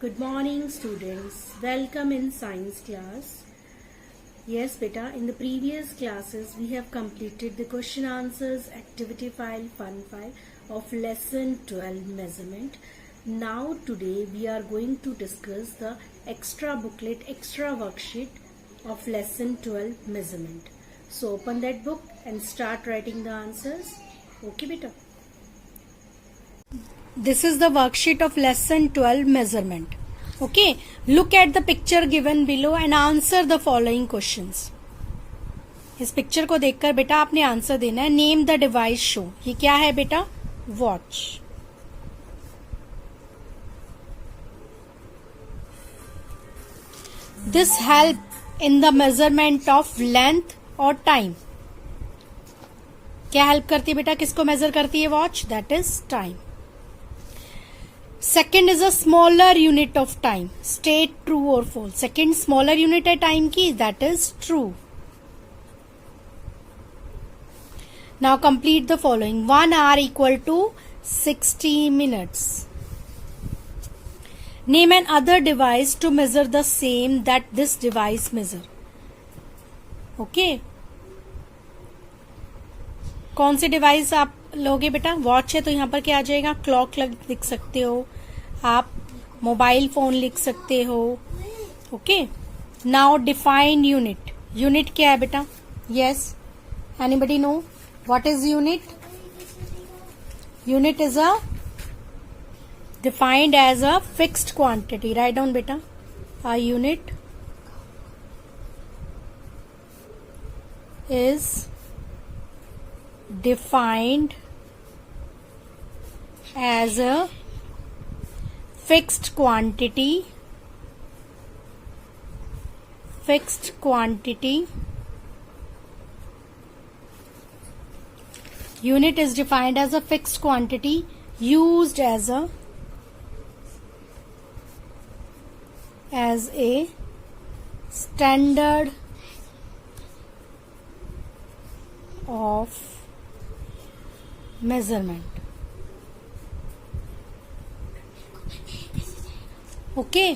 Good morning students. Welcome in science class. Yes beta, in the previous classes we have completed the question answers activity file fun file of lesson 12 measurement. Now today we are going to discuss the extra booklet, extra worksheet of lesson 12 measurement. So open that book and start writing the answers. Okay beta. This is the worksheet of lesson 12 measurement. Okay, look at the picture given below and answer the following questions. इस picture को देखकर बेटा आपने answer देना है. Name the device show. ये क्या है बेटा? Watch. This help in the measurement of length और टाइम. क्या हेल्प करती है बेटा? किसको मेजर करती है watch? That is time. Second is a smaller unit of time. State true or false. Second smaller unit है time की, that is true. Now complete the following. 1 hour equal to 60 minutes. Name an other device to measure the same that this device measure. Okay. कौन सी device आप लोगे बेटा? Watch है तो यहाँ पर क्या आ जाएगा? क्लॉक लिख सकते हो आप, मोबाइल फोन लिख सकते हो. Okay. Now define unit. Unit क्या है बेटा? Yes, anybody know what is unit? Unit is a defined as a fixed quantity. Write down बेटा. A unit is defined as a fixed quantity unit is defined as a fixed quantity used as a standard of measurement. Okay,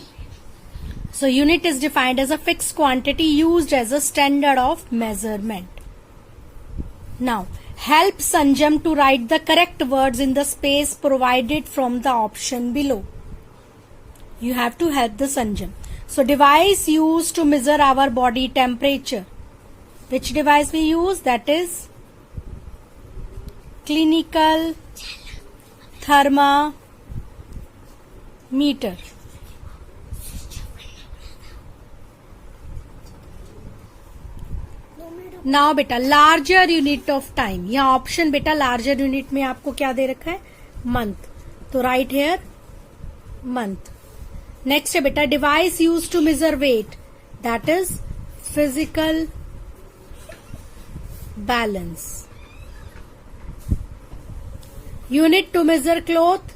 so unit is defined as a fixed quantity used as a standard of measurement. Now help Sanjam to write the correct words in the space provided from the option below. You have to help the Sanjam. So device used to measure our body temperature. Which device we use? That is clinical thermometer. Now बेटा larger unit of time. यहाँ option बेटा larger unit में आपको क्या दे रखा है? Month. तो write hair month. Next है बेटा device use to measure weight. That is physical balance. Unit to measure cloth,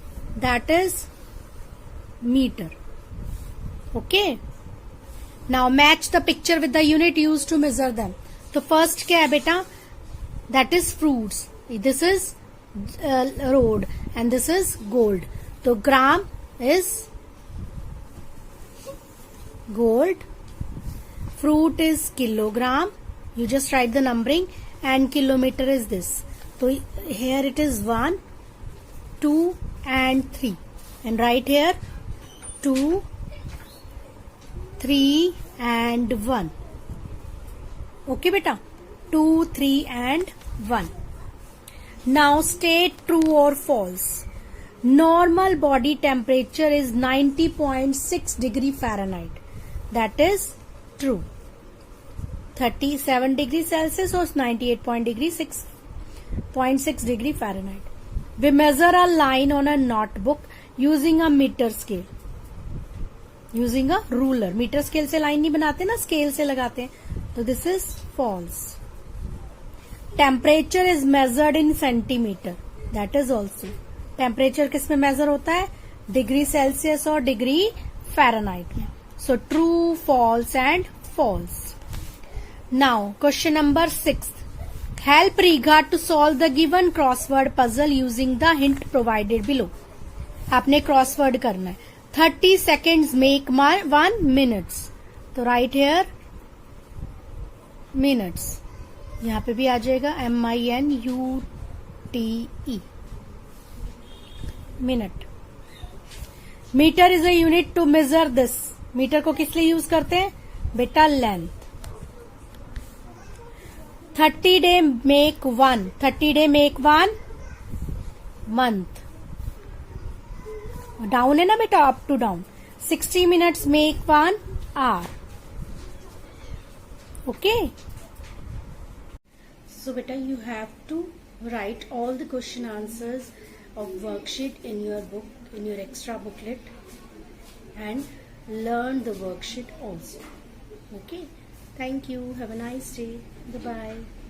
that is meter. Okay. Now match the picture with the unit used to measure them. तो first क्या है बेटा? That is fruits. This is road and this is gold. तो gram is gold. Fruit is kilogram. You just write the numbering and kilometer is this. So here it is 1, 2 and 3 and right here 2, 3 and 1. Okay beta, 2, 3 and 1. Now state true or false. Normal body temperature is 90.6 degree Fahrenheit. That is true. 37 degree Celsius or 98.6 degree Fahrenheit. We measure a line on a notebook using a meter scale. Using a ruler. Meter scale से line नहीं बनाते ना, scale से लगाते हैं. तो this is false. Temperature is measured in centimeter. That is also. Temperature किस में measure होता है? Degree Celsius और degree Fahrenheit में. So true, false and false. Now question number 6. Help Riga to solve the given crossword puzzle using the hint provided below. आपने crossword करना है. 30 seconds make 1 minutes. तो राइट हेयर मिनट्स, यहां पे भी आ जाएगा MINUTE, minute. Metre is a unit to measure this. Metre को किस लिए यूज करते हैं बेटा? Length. 30 day make 1, 30 day make 1 month. Down है ना बेटा, up to down. 60 minutes make 1 hour. Okay. So beta, you have to write all the question answers of worksheet in your book, in your extra booklet, and learn the worksheet also. Okay. Thank you. Have a nice day. Bye bye.